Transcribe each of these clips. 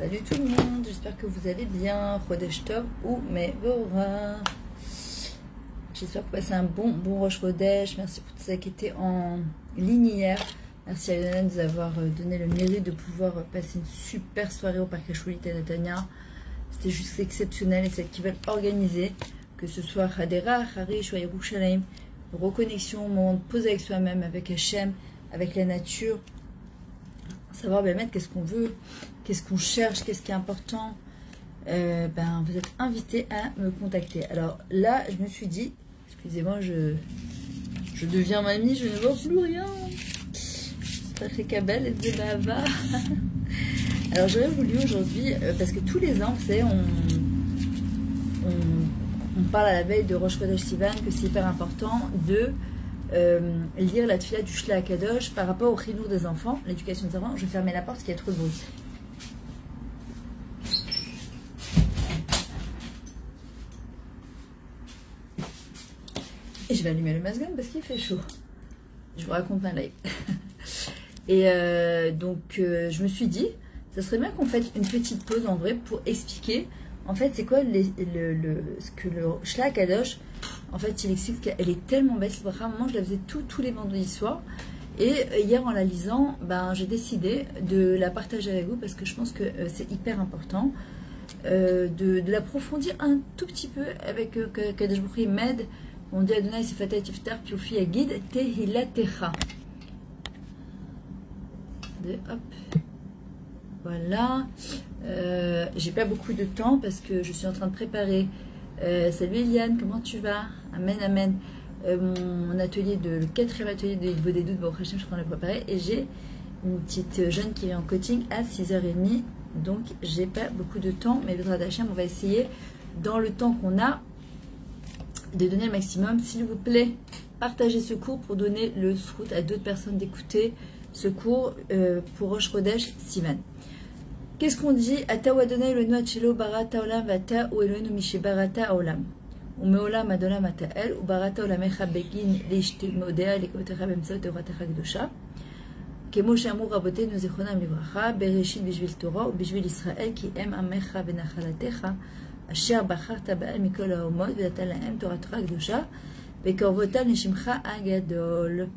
Salut tout le monde, j'espère que vous allez bien. Chodesh Tov ou Mevorah. J'espère que vous passez un bon Rosh Chodesh. Merci pour tous ceux qui étaient en ligne hier. Merci à Yonatan de nous avoir donné le mérite de pouvoir passer une super soirée au Parc Hachoulit à Netanya. C'était juste exceptionnel, et celles qui veulent organiser, que ce soit Hadera, Harish ou Yerushalayim, reconnexion, moment de pause avec soi-même, avec Hachem, avec la nature, savoir qu'est-ce qu'on veut, qu'est-ce qu'on cherche, qu'est-ce qui est important. Vous êtes invités à me contacter. Alors là, je me suis dit, excusez-moi, je deviens mamie, je ne vois plus rien. Très cabelle et Zebava. Alors j'aurais voulu aujourd'hui, parce que tous les ans, vous savez, on parle à la veille de Rosh Chodesh Sivan que c'est hyper important de lire la tefila du Shla Kadosh par rapport au chinour des enfants, l'éducation des enfants. Je vais fermer la porte parce qu'il y a trop de bruit. Et je vais allumer le masgun parce qu'il fait chaud. Je vous raconte un live. Et je me suis dit, ça serait bien qu'on fasse une petite pause en vrai pour expliquer en fait c'est quoi ce que le Shla Kadosh. En fait, il explique qu'elle est tellement belle. Vraiment, je la faisais tous les vendredis soirs. Et hier, en la lisant, j'ai décidé de la partager avec vous parce que je pense que c'est hyper important de l'approfondir un tout petit peu avec Kadosh Baruch Hu m'aide. On dit Adonai Sifata Tiftar Piofi Agid Tehilatecha. Hop. Voilà. J'ai pas beaucoup de temps parce que je suis en train de préparer. Salut Eliane, comment tu vas? Amen, amen. Mon atelier, le 4e atelier de Niveau des doutes, bon, je suis en train de le préparer. Et j'ai une petite jeune qui est en coaching à 6h30. Donc, j'ai pas beaucoup de temps. Mais le droit d'Hachem, on va essayer, dans le temps qu'on a, de donner le maximum. S'il vous plaît, partagez ce cours pour donner le srout à d'autres personnes d'écouter ce cours pour Rosh Chodesh Sivan. Qu'est-ce qu'on dit? Ata ou Adonai Eloheinu Achelo barata olam vata ou Eloheinu mishe barata olam. Ou meolam adolam atael ou barata olamecha begin leishte modea lekotecha bemsot devratecha gdosha. Kemo she'amur rabotenu zichronam livracha bereshit bishvil Torah ou bishvil Israël ki em amecha venachalatecha asher bacharta ba'al mikol haomot v'natan lahem toratecha gdosha vekorvotam neshimcha agadol.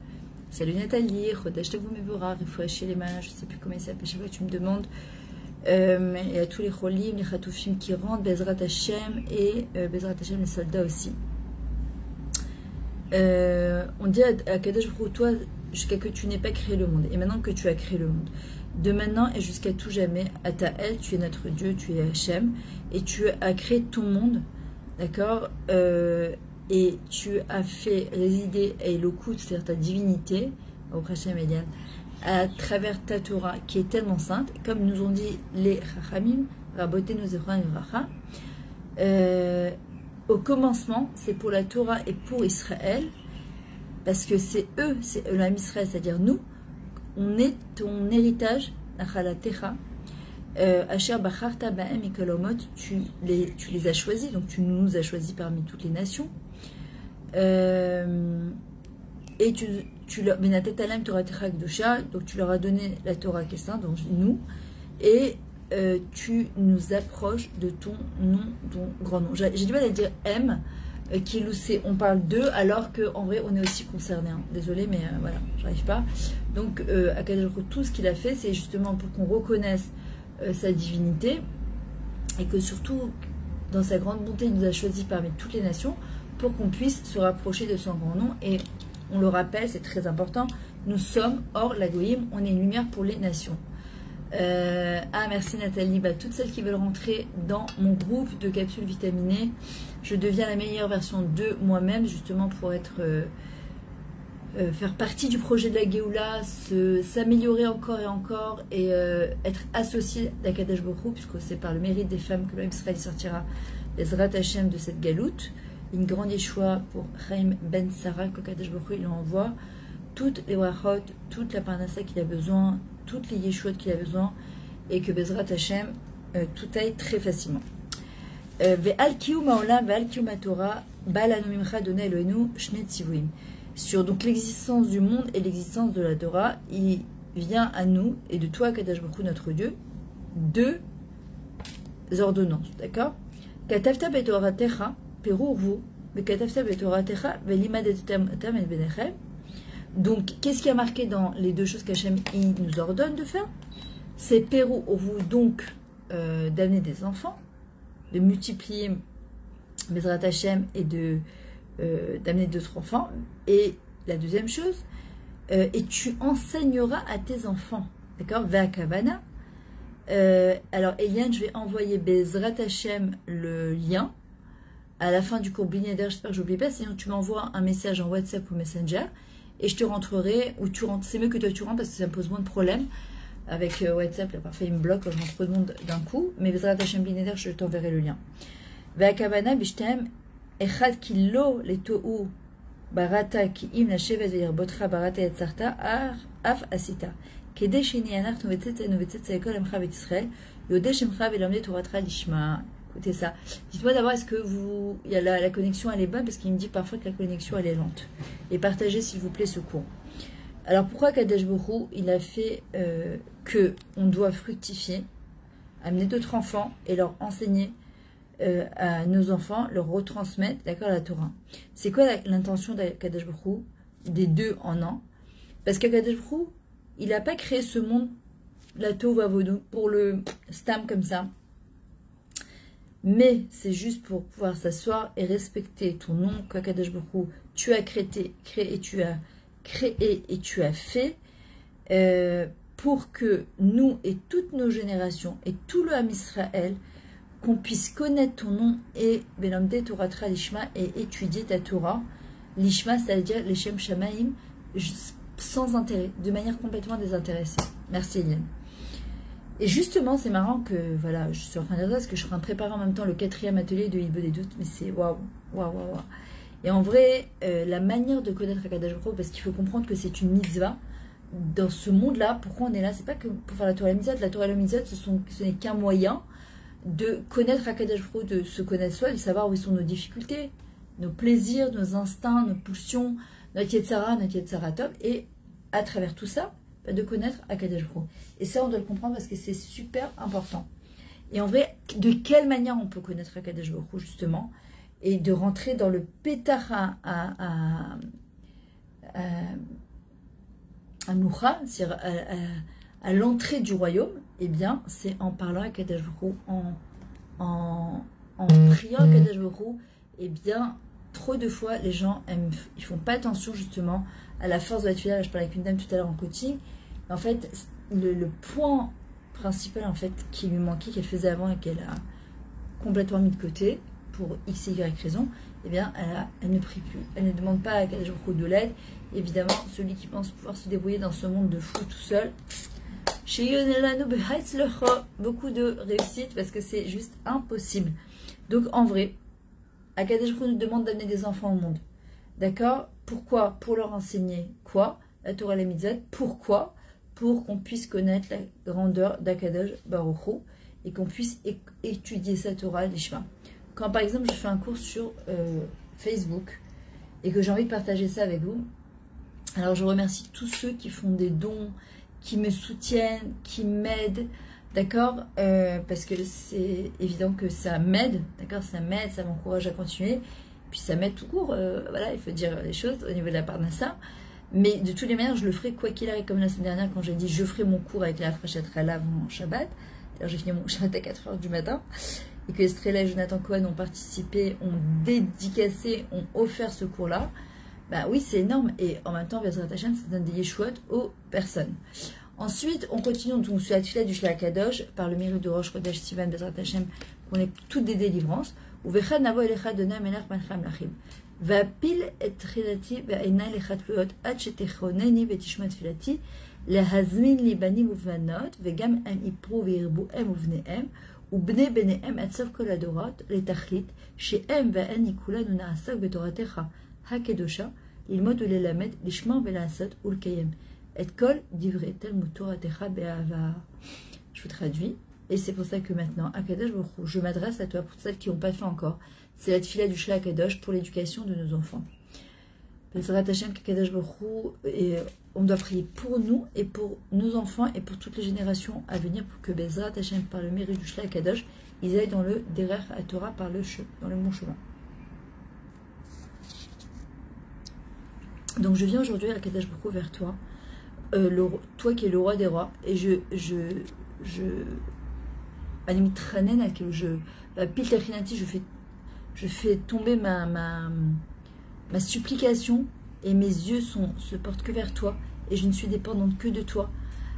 Salut Nathalie, Chodesh Tov Mevorah, Rifouaché les mains, je ne sais plus comment il s'appelle, chaque fois que tu me demandes. Et à tous les cholim, les chatoufim qui rentrent, Bezrat Hashem et Bezrat Hashem les soldats aussi. On dit à Kadosh Baruch Hu, toi, jusqu'à que tu n'aies pas créé le monde, et maintenant que tu as créé le monde, de maintenant et jusqu'à tout jamais, à ta elle, tu es notre Dieu, tu es Hashem, et tu as créé ton monde, d'accord, et tu as fait résider Elokut, c'est-à-dire ta divinité, au Hashem Eliane, à travers ta Torah qui est tellement sainte, comme nous ont dit les Chachamim, Rabotenu Zichron Livracha. Au commencement, c'est pour la Torah et pour Israël, parce que c'est eux, c'est l'âme Israël, c'est-à-dire nous, on est ton héritage, Nachalatecha, Asher Bacharta Ba'em Mikolomot, tu les as choisis, donc tu nous as choisis parmi toutes les nations. Et tu leur donc tu leur as donné la Torah Kessin, donc nous, et tu nous approches de ton nom, ton grand nom. J'ai du mal à dire M, qui est loussé, on parle d'eux, alors qu'en vrai on est aussi concerné. Hein. Désolée, mais voilà, j'arrive pas. Donc, à Kadosh Baruch Hu, tout ce qu'il a fait, c'est justement pour qu'on reconnaisse sa divinité, et que surtout, dans sa grande bonté, il nous a choisis parmi toutes les nations, pour qu'on puisse se rapprocher de son grand nom. Et on le rappelle, c'est très important, nous sommes hors la Goïm, on est une lumière pour les nations. Merci Nathalie. Toutes celles qui veulent rentrer dans mon groupe de capsules vitaminées, je deviens la meilleure version de moi-même, justement pour être faire partie du projet de la Géoula, s'améliorer encore et encore, et être associée à Kadosh Baruch Hu, puisque c'est par le mérite des femmes que l'homme Israël sortira les Zrat Hashem de cette galoute. Une grande Yeshua pour Chaim Ben Sarah, que Kadosh Baruch Hu il envoie toutes les Wachot, toute la Parnassa qu'il a besoin, toutes les Yeshuot qu'il a besoin, et que Bezrat Hashem tout aille très facilement. Ve'al kiyum ha'olam ve'al kiyum ha'Torah ba'alanu mimcha Adonai Eloheinu shne tzivuim. Sur donc l'existence du monde et l'existence de la Torah, il vient à nous et de toi Kadosh Baruch Hu notre Dieu deux des ordonnances, d'accord? Katafta betoratecha, perurvu, mais katafta betoratecha, velimadetem et benechem. Donc, qu'est-ce qui a marqué dans les deux choses qu'Hachem nous ordonne de faire? C'est perurvu, donc d'amener des enfants, de multiplier Bezrat Hachem et d'amener d'autres enfants. Et la deuxième chose, et tu enseigneras à tes enfants, d'accord? Ve'akavana. Alors, Eliane, je vais envoyer Bezrat Hachem le lien à la fin du cours Binyader. J'espère que je n'oublie pas. Sinon, tu m'envoies un message en WhatsApp ou Messenger et je te rentrerai. Ou tu rentres. C'est mieux que toi tu rentres parce que ça me pose moins de problèmes. Avec WhatsApp, là, parfois il me bloque quand je rentre trop de monde d'un coup. Mais Bezrat Hachem Binyader, je t'enverrai le lien. Ve'akavana bishtem echad kilo letohu barata ki im la shevet ve'ir botra barata yatzarta af asita. Écoutez ça. Dites-moi d'abord, est-ce que vous... Il y a la connexion, elle est bonne? Parce qu'il me dit parfois que la connexion, elle est lente. Et partagez, s'il vous plaît, ce cours. Alors, pourquoi Kadesh Borou, il a fait que on doit fructifier, amener d'autres enfants et leur enseigner à nos enfants, leur retransmettre, d'accord, la Torah. C'est quoi l'intention de Kadesh Borou, des deux en un? Parce que Kadesh Borou, il n'a pas créé ce monde, la Tova Vodou, pour le stam comme ça. Mais c'est juste pour pouvoir s'asseoir et respecter ton nom, Kadesh Borou. Tu as créé et tu as fait pour que nous et toutes nos générations et tout le Ham Israël, qu'on puisse connaître ton nom et Belamde Toratra Lishma et étudier ta Torah. Lishma, c'est-à-dire les Shem Shamaim, sans intérêt, de manière complètement désintéressée. Merci Eliane. Et justement, c'est marrant que, voilà, je suis en train de dire ça parce que je suis en train de préparer en même temps le 4e atelier de Hilbo des doutes, mais c'est waouh. Et en vrai, la manière de connaître Akadosh Baruch Hu, parce qu'il faut comprendre que c'est une mitzvah, dans ce monde-là, pourquoi on est là? C'est pas que pour faire la Torah et la mitzvah. La Torah et la mitzvah, ce n'est qu'un moyen de connaître Akadosh Baruch Hu, de se connaître soi, de savoir où sont nos difficultés, nos plaisirs, nos instincts, nos pulsions, notre Yetzara, notre Yetzara Tov, et à travers tout ça, de connaître Akadosh Baruch Hu. Et ça, on doit le comprendre parce que c'est super important. Et en vrai, de quelle manière on peut connaître Akadosh Baruch Hu, justement, et de rentrer dans le pétara à Moucha, c'est-à-dire à l'entrée du royaume, eh bien, c'est en parlant à Akadosh Baruch Hu, en priant à Akadosh Baruch Hu. Eh bien, trop de fois, les gens ils font pas attention justement à la force de la tuile. Je parlais avec une dame tout à l'heure en coaching. En fait, le point principal en fait qui lui manquait, qu'elle faisait avant et qu'elle a complètement mis de côté pour x et y raison, eh bien, elle ne prie plus. Elle ne demande pas à Akadosh Baruch Hu de l'aide. Évidemment, celui qui pense pouvoir se débrouiller dans ce monde de fou tout seul, beaucoup de réussite parce que c'est juste impossible. Donc en vrai, Akadosh Baruch Hu nous demande d'amener des enfants au monde. D'accord? Pourquoi? Pour leur enseigner quoi? La Torah et la Mitzvot. Pourquoi? Pour qu'on puisse connaître la grandeur d'Akadosh Baruch Hu et qu'on puisse étudier sa Torah, l'Ishma. Quand par exemple je fais un cours sur Facebook et que j'ai envie de partager ça avec vous, alors je remercie tous ceux qui font des dons, qui me soutiennent, qui m'aident, d'accord, parce que c'est évident que ça m'aide, d'accord, ça m'aide, ça m'encourage à continuer, puis ça m'aide tout court, voilà, il faut dire les choses au niveau de la Parnassa, mais de toutes les manières, je le ferai quoi qu'il arrive, comme la semaine dernière, quand j'ai dit je ferai mon cours avec la Frachatral avant Shabbat, d'ailleurs j'ai fini mon Shabbat à 4 h du matin, et que Estrella et Jonathan Cohen ont participé, ont dédicacé, ont offert ce cours-là. Bah oui, c'est énorme. Et en même temps, Bezrat Hashem, ça donne des yeshuot aux personnes. Ensuite, on continue donc sur la tefila du Shla Kadosh par le mérite de Rosh Chodesh Sivan Bezrat Hashem, qu'on ait toutes des délivrances. Ou vechad navo elecha dona melach mancham lachim. Vapil et trilati ve'ena lechat luyot ad shetechoneni vetishma tefilati lehazmin libanim uvnanot vegam em ipru ve'irbu em uvneem ובני ביניהם עד סוף כל הדורות לתכלית שהם ואני כולנו נעסוק בתורתך הקדושה ללמוד וללמד לשמור ולעשות ולקיים את כל דברי תלמוד תורתך באהבה. Je vous traduis et c'est pour ça que maintenant à Kadosh Baruch Hu, je m'adresse à toi pour celles qui n'ont pas fait encore. C'est la tefila du Shla Kadosh pour l'éducation de nos enfants. Bezrat Hashem, Kadosh Baruch Hu on doit prier pour nous et pour nos enfants et pour toutes les générations à venir pour que Bezrat Hashem, par le mérite du Shlach Kadosh, ils aillent dans le Derer à Torah, dans le bon chemin. Donc je viens aujourd'hui à Kadosh Baruch Hu vers toi, toi qui es le roi des rois, et je fais tomber ma supplication, et mes yeux se portent que vers toi, et je ne suis dépendante que de toi,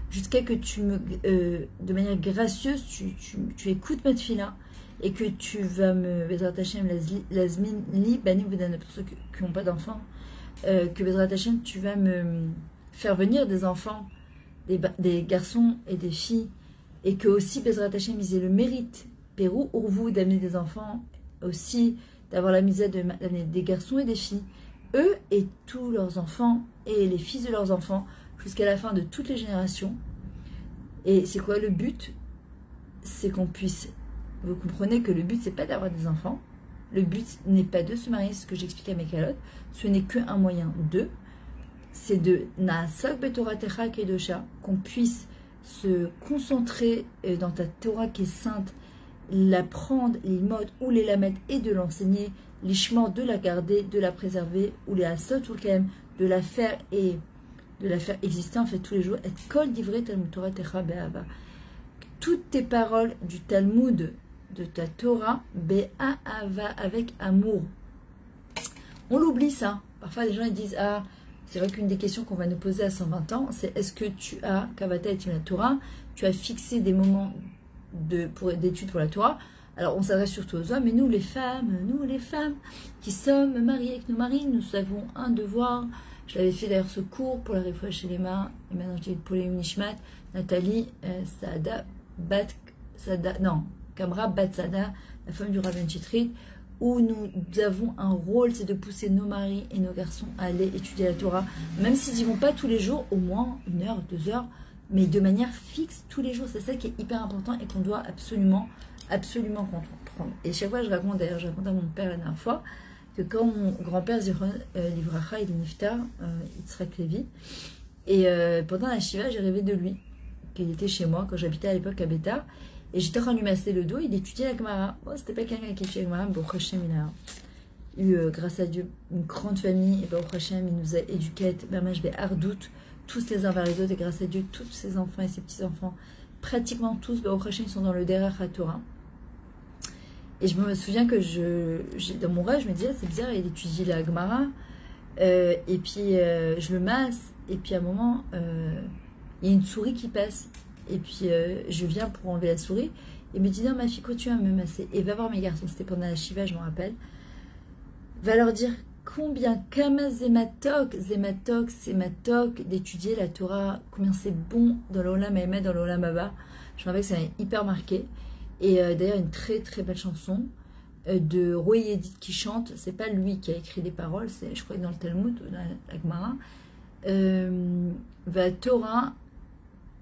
jusqu'à que tu me, de manière gracieuse, tu écoutes ma tefila, et que tu vas me, Bezrat Hashem, Lazmin li banim vedana, pour ceux qui n'ont pas d'enfants, que Bezrat Hashem, tu vas me faire venir des enfants, des garçons et des filles, et que aussi Bezrat Hashem, ils aient le mérite, Pérou, ou vous, d'amener des enfants, aussi d'avoir la misère d'amener des garçons et des filles, eux et tous leurs enfants, et les fils de leurs enfants, jusqu'à la fin de toutes les générations. Et c'est quoi le but? C'est qu'on puisse... Vous comprenez que le but, c'est pas d'avoir des enfants. Le but n'est pas de se marier, c'est ce que j'explique à mes calottes. Ce n'est qu'un moyen de... C'est de Naasok beTorah Techa Kedosha, qu'on puisse se concentrer dans ta Torah qui est sainte, la prendre, les modes ou les la mettre et de l'enseigner, l'ishmor de la garder, de la préserver, ou les asot ou quand même de la faire et de la faire exister en fait tous les jours. Et kol divrei Talmud Torah Techa be'ava. Toutes tes paroles du Talmud de ta Torah be'ava, avec amour. On l'oublie ça. Parfois les gens ils disent ah, c'est vrai qu'une des questions qu'on va nous poser à 120 ans, c'est est-ce que tu as Kavata et Timna Torah, tu as fixé des moments d'études pour la Torah. Alors on s'adresse surtout aux hommes, mais nous les femmes qui sommes mariées avec nos maris, nous avons un devoir. Je l'avais fait d'ailleurs ce cours pour la réfoua chez les mains, et maintenant j'ai pour les Nishmat, Nathalie, Kamra Batsada, la femme du Rav Chitrit, où nous avons un rôle, c'est de pousser nos maris et nos garçons à aller étudier la Torah, même s'ils n'y vont pas tous les jours, au moins 1 heure, 2 heures, mais de manière fixe tous les jours. C'est ça qui est hyper important et qu'on doit absolument comprendre. Et chaque fois je raconte à mon père la dernière fois que quand mon grand-père Zichron Livracha, il est niftar, Yitzhak Levi, et pendant la Shiva j'ai rêvé de lui, qu'il était chez moi quand j'habitais à l'époque à Bétar, et j'étais en train de lui masser le dos, il étudiait la Gemara. Bon, c'était pas quelqu'un qui étudiait la Gemara, mais Baruch Hashem, il a eu, grâce à Dieu, une grande famille, et Baruch Hashem, il nous a éduqués, Bamash Be'ardout, tous les uns vers les autres, et grâce à Dieu, tous ses enfants et ses petits-enfants, pratiquement tous, Baruch Hashem, sont dans le Derer HaTorah. Et je me souviens que dans mon rêve, je me disais, c'est bizarre, il étudie la Gemara, et puis je le masse, et puis à un moment, il y a une souris qui passe, et puis je viens pour enlever la souris, et il me dit, non ma fille, quoi tu vas me masser? Et va voir mes garçons, c'était pendant la Shiva, je me rappelle, va leur dire combien, Kama Zematok, d'étudier la Torah, combien c'est bon dans l'Olam Hamed, dans l'Olam Haba. Je me rappelle que ça m'a hyper marqué. Et d'ailleurs, une très très belle chanson de Roy Edith qui chante. C'est pas lui qui a écrit les paroles, c'est je crois dans le Talmud, dans la Gemara. Va Torah,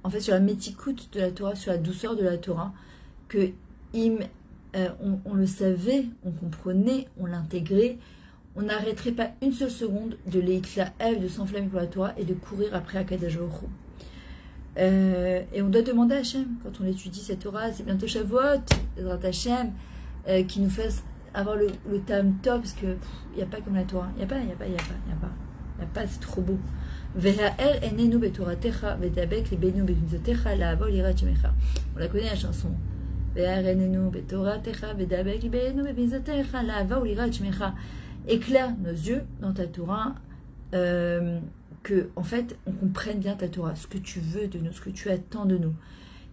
en fait, sur la métikoute de la Torah, sur la douceur de la Torah, que on le savait, on comprenait, on l'intégrait. On n'arrêterait pas une seule seconde de l'éclat Ève, de s'enflammer pour la Torah et de courir après Akadosh Baruch Hu. Et on doit demander à Hachem, quand on étudie cette Torah, c'est bientôt Shavuot, Bezrat Hachem, qui nous fasse avoir le tam top, parce qu'il n'y a pas comme la Torah. Il n'y a pas, c'est trop beau. On la connaît la chanson. Éclaire nos yeux dans ta Torah, que en fait on comprenne bien ta Torah, ce que tu veux de nous, ce que tu attends de nous.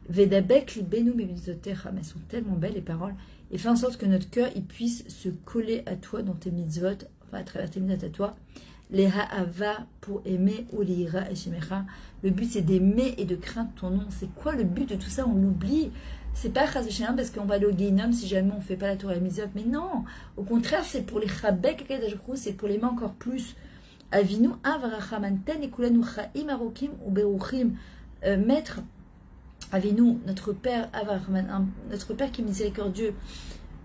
Vedabek libenu bemizotecha, mais elles sont tellement belles les paroles, et fais en sorte que notre cœur il puisse se coller à toi dans tes mitzvot, enfin à travers tes mitzvot à toi. Les ha'ava pour aimer ou l'ira et shemecha. Le but c'est d'aimer et de craindre ton nom. C'est quoi le but de tout ça? On l'oublie. C'est pas chas v'shalom parce qu'on va aller au Guéhinom si jamais on fait pas la Torah et la mitzvot. Mais non, au contraire, c'est pour les chabek, c'est pour l'aimer encore plus. Avinu avarachamanten ekulanu chaim arokim ou beruchim. Maître Avinu, notre Père Avarachaman, notre Père qui est miséricordieux.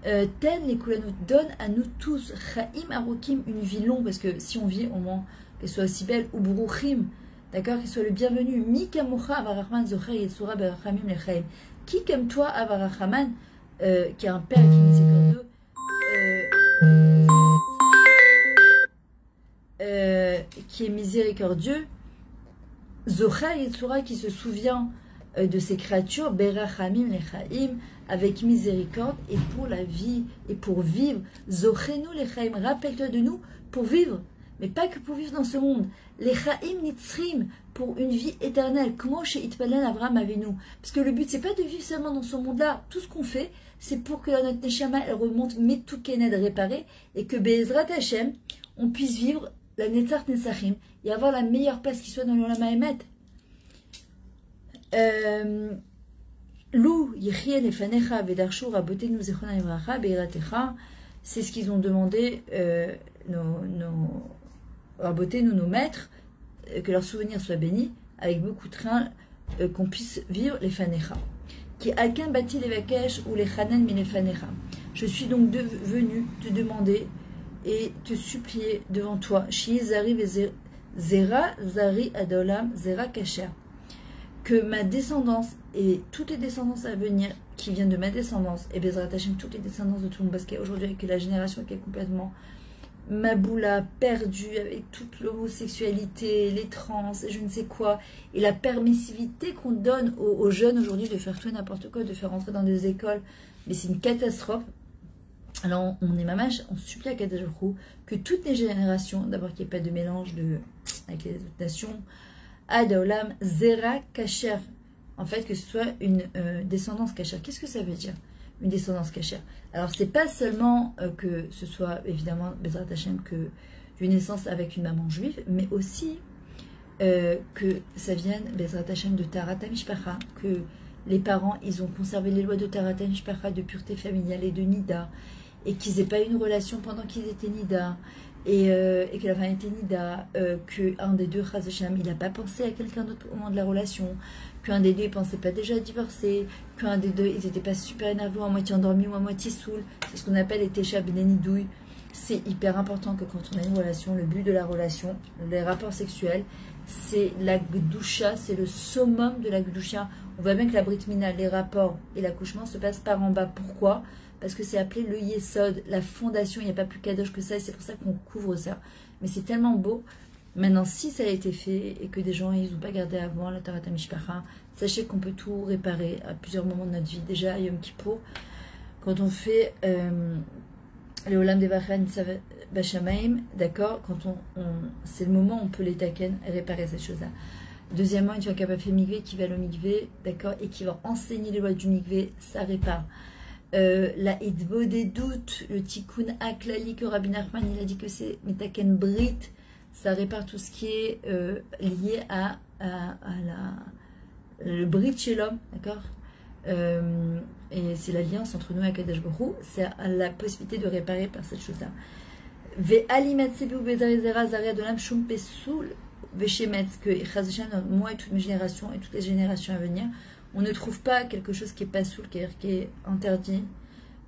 Ten ekulanu, donne à nous tous chaim arokim, une vie longue, parce que si on vit au moins qu'elle soit aussi belle, ou beruchim, d'accord, qu'il soit le bienvenu. Mi kamucha avarachman zocher yetsura berachamim lechaim. Qui comme toi, avarachaman, qui est un père qui est miséricordieux, qui est miséricordieux, zocher yetsura, qui se souvient de ces créatures, berachamim lechaim, avec miséricorde et pour la vie et pour vivre. Zochenu lechaim, rappelle-toi de nous pour vivre, mais pas que pour vivre dans ce monde. Lechaim nitzrim, pour une vie éternelle. Comment chez Itpalen Avraham Avinu? Parce que le but, c'est pas de vivre seulement dans ce monde-là. Tout ce qu'on fait, c'est pour que notre Neshama, elle remonte Metukened réparée et que Be'ezrat Hashem, on puisse vivre la Netzach Nesachim et avoir la meilleure place qui soit dans l'Olam Haemet. Lou Yechie Lefanecha Vedarshu Rabotenu Zechona Ivracha Beiratecha, c'est ce qu'ils ont demandé nos Rabotenu, nos maîtres, que leur souvenir soit béni, avec beaucoup de train, qu'on puisse vivre les Fanecha. Qui Alkin bâti les Vakesh ou les Chanen mi les Fanecha. Je suis donc venu te demander et te supplier devant toi, Shi Zari Zera Zari Adolam Zera Kasher, que ma descendance et toutes les descendances à venir qui viennent de ma descendance, et Bezrat Hashem, toutes les descendances de tout le monde, parce qu'aujourd'hui, avec la génération qui est complètement maboula, perdue, avec toute l'homosexualité, les trans, et je ne sais quoi, et la permissivité qu'on donne aux jeunes aujourd'hui de faire tout et n'importe quoi, de faire rentrer dans des écoles, mais c'est une catastrophe. Alors on est mamache, on supplie à Kadosh Baruch Hu que toutes les générations, d'abord qu'il n'y ait pas de mélange avec les autres nations, Adolam Zera Kasher, en fait que ce soit une descendance kasher. Qu'est-ce que ça veut dire, une descendance kasher? Alors c'est pas seulement que ce soit évidemment Bezrat Hashem que d'une naissance avec une maman juive, mais aussi que ça vienne Bezrat Hashem de Tarata Mishpacha, que les parents ils ont conservé les lois de Tarata Mishpacha, de pureté familiale et de Nida, et qu'ils n'aient pas eu une relation pendant qu'ils étaient Nida, et que la femme était Nida, qu'un des deux, Chaz Hashem, il n'a pas pensé à quelqu'un d'autre au moment de la relation, qu'un des deux, il ne pensait pas déjà à divorcer, qu'un des deux, ils n'étaient pas super énervés, à moitié endormis ou à moitié saouls. C'est ce qu'on appelle les Tesha Benenidouille. C'est hyper important que quand on a une relation, le but de la relation, les rapports sexuels, c'est la Gdusha, c'est le summum de la Gdusha. On voit bien que la Brit Mila, les rapports et l'accouchement se passent par en bas. Pourquoi? Parce que c'est appelé le Yesod, la fondation, il n'y a pas plus kadosh que ça, et c'est pour ça qu'on couvre ça. Mais c'est tellement beau. Maintenant, si ça a été fait, et que des gens, ils n'ont pas gardé avant la Tarata Mishpacha, sachez qu'on peut tout réparer à plusieurs moments de notre vie. Déjà, à Yom Kippour, quand on fait les Olam Devachan Bashamaim, d'accord, quand c'est le moment où on peut les taken et réparer cette chose-là. Deuxièmement, une fois qu'il a fait migvé, qui va le migvé, d'accord, et qui va enseigner les lois du migvé, ça répare. La Idbo des doutes, le Tikkun Aklali que Rabbi Nachman il a dit que c'est Metaken Brit, ça répare tout ce qui est lié à le Brit chez l'homme, d'accord, et c'est l'alliance entre nous et Kadosh Baruch Hu, c'est la possibilité de réparer par cette chose-là. Ve'alimet sebi ubezarizera zaria dolam shum pesul ve'shemetz, que moi et toutes mes générations et toutes les générations à venir, on ne trouve pas quelque chose qui est pas soul, qui est interdit.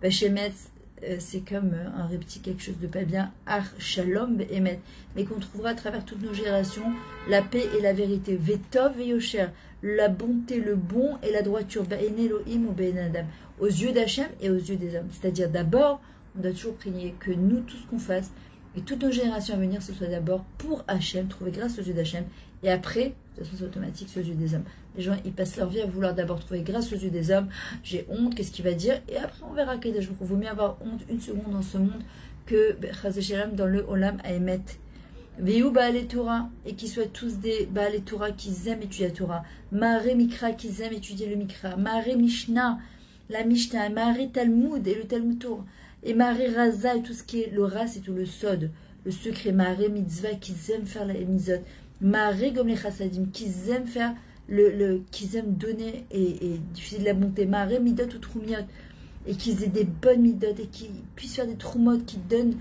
Ve'shemetz, c'est comme un reptile, quelque chose de pas bien. Ar shalom be'emet, mais qu'on trouvera à travers toutes nos générations la paix et la vérité. Ve'tov ve'yosher, la bonté, le bon et la droiture. Ba'en Elohim ou ba'en Adam, aux yeux d'Hachem et aux yeux des hommes. C'est-à-dire d'abord, on doit toujours prier que nous, tout ce qu'on fasse, et toutes nos générations à venir, ce soit d'abord pour Hachem, trouver grâce aux yeux d'Hachem, et après, de toute façon c'est automatique, c'est aux yeux des hommes. Les gens, ils passent leur vie à vouloir d'abord trouver grâce aux yeux des hommes, j'ai honte, qu'est-ce qu'il va dire, et après on verra qu'il vaut mieux avoir honte une seconde dans ce monde que Chazé dans le Olam Haemet. Veu Baalei Torah, et qu'ils soient tous des Baalei Torah qui aiment étudier la Torah, Maharé Mikra qui aiment étudier le Mikra, Maharé Mishnah, la Mishnah, Maharé Talmud et le Talmud Torah, et Maharé Raza et tout ce qui est le Ras et tout le Sod, le secret, Maharé Mitzvah qui aiment faire la Mitzvot, Maharé Gom les Chassadim qui aiment faire qu'ils aiment donner et diffuser de la bonté, Maharé Midot ou Troumiot, et qu'ils aient des bonnes Midot et qu'ils puissent faire des Troumot qui donnent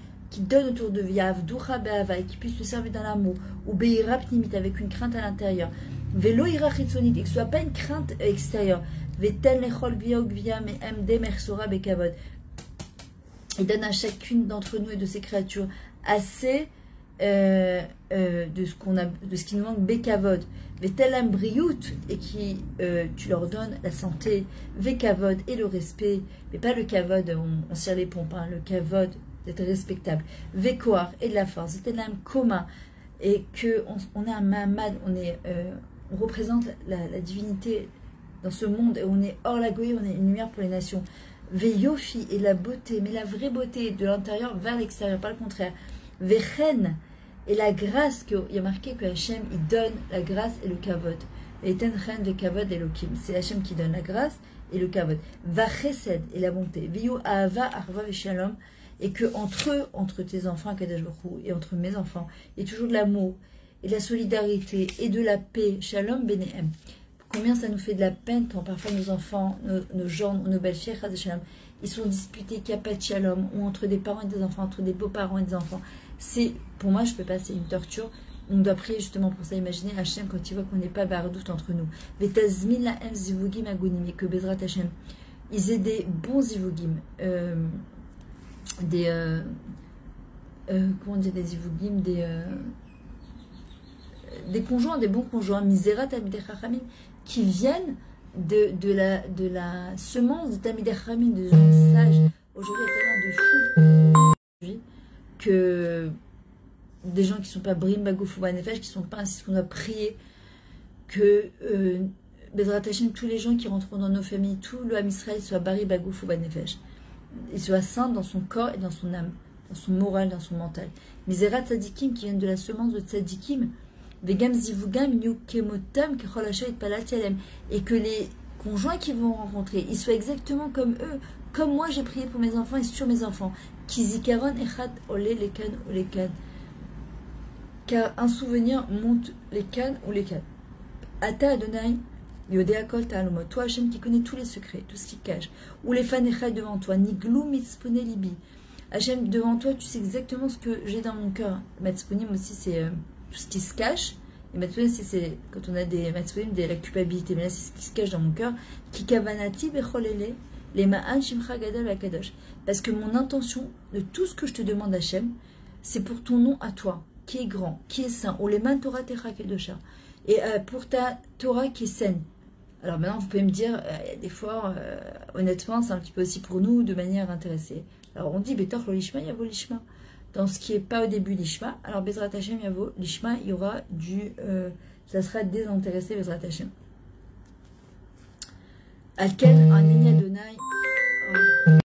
autour de Yav, Doucha Be'ava, et qui puissent se servir dans l'amour, ou Be'ira Pnimit avec une crainte à l'intérieur, Velo Ira Chitzonit, et que ce soit pas une crainte extérieure, Vetel Lechol Gvia Gvia Me'emde Mersora Bekavod, et donne à chacune d'entre nous et de ces créatures assez de ce qui nous manque, Bekavod, Vetelam Briout, et qui tu leur donnes la santé, Vekavod et le respect, mais pas le Kavod, on serre les pompes, hein, le Kavod d'être respectable, Vekoar et de la force, Vetelam Koma, et qu'on est un Mahamad, on représente la divinité dans ce monde, et on est hors la goye, on est une lumière pour les nations. Veyofi et la beauté, mais la vraie beauté de l'intérieur vers l'extérieur, pas le contraire. Vechen et la grâce, il y a marqué que Hachem, il donne la grâce et le kavod. Et tenchen ve kavod elokim, c'est Hachem qui donne la grâce et le kavod. Vachesed et la bonté. Veyo ahava arva veshalom, et que entre tes enfants, Kadosh Baruch Hu, et entre mes enfants, il y a toujours de l'amour et de la solidarité et de la paix. Shalom benehem. Combien ça nous fait de la peine quand parfois nos enfants, nos gendres, nos belles-filles, ils sont disputés, qu'il n'y a pas de shalom, ou entre des parents et des enfants, entre des beaux-parents et des enfants. Pour moi, je peux passer une torture. On doit prier justement pour ça. Imaginez Hachem quand il voit qu'on n'est pas bardoute entre nous. Et que Bezrat Hachem, ils aient des bons zivugim, comment dire, des zivugim, des conjoints, des bons conjoints, misérat Talmidei Chachamim, qui viennent de la semence de Talmidei Chachamim, des gens sages. Aujourd'hui, il y a tellement de fous que des gens qui ne sont pas brim bagouf ou banefesh, qui ne sont pas ainsi ce qu'on doit prier, que Bezrat Hashem, tous les gens qui rentreront dans nos familles, tout le Ham Israël soit bari bagouf ou banefesh, il soit saint dans son corps et dans son âme, dans son moral, dans son mental. Misérat Tzadikim, qui viennent de la semence de Tzadikim, Vegam zivugam new kemotam kechol hashay palatzelem, et que les conjoints qu'ils vont rencontrer, ils soient exactement comme eux, comme moi j'ai prié pour mes enfants et sur mes enfants. Kizikaron echad ole lekan ou lekan, car un souvenir monte les cannes ou les cannes. Ata Adonai Yodeakol Ta'alumot, toi Hachem qui connais tous les secrets, tout ce qui cache. Ou les fans echad devant toi, Niglou mitzpone libi. Hachem devant toi, tu sais exactement ce que j'ai dans mon cœur. Matzponim aussi c'est tout ce qui se cache. Et maintenant, c'est quand on a des matzponim, de la culpabilité. Mais là, c'est ce qui se cache dans mon cœur. Kikavanati becholele, les ma'an shimcha gadol akadosh. Parce que mon intention de tout ce que je te demande, Hachem, c'est pour ton nom à toi, qui est grand, qui est saint. Ou les man Torah techa kedosha. Et pour ta Torah qui est saine. Alors maintenant, vous pouvez me dire, des fois, honnêtement, c'est un petit peu aussi pour nous, de manière intéressée. Alors on dit, betor lo lishma, yavo lishma. Dans ce qui n'est pas au début l'ishma, alors Bezrat Hashem yavo l'ishma, il y aura ça sera désintéressé Bezrat Hashem. Alken, un Adonai.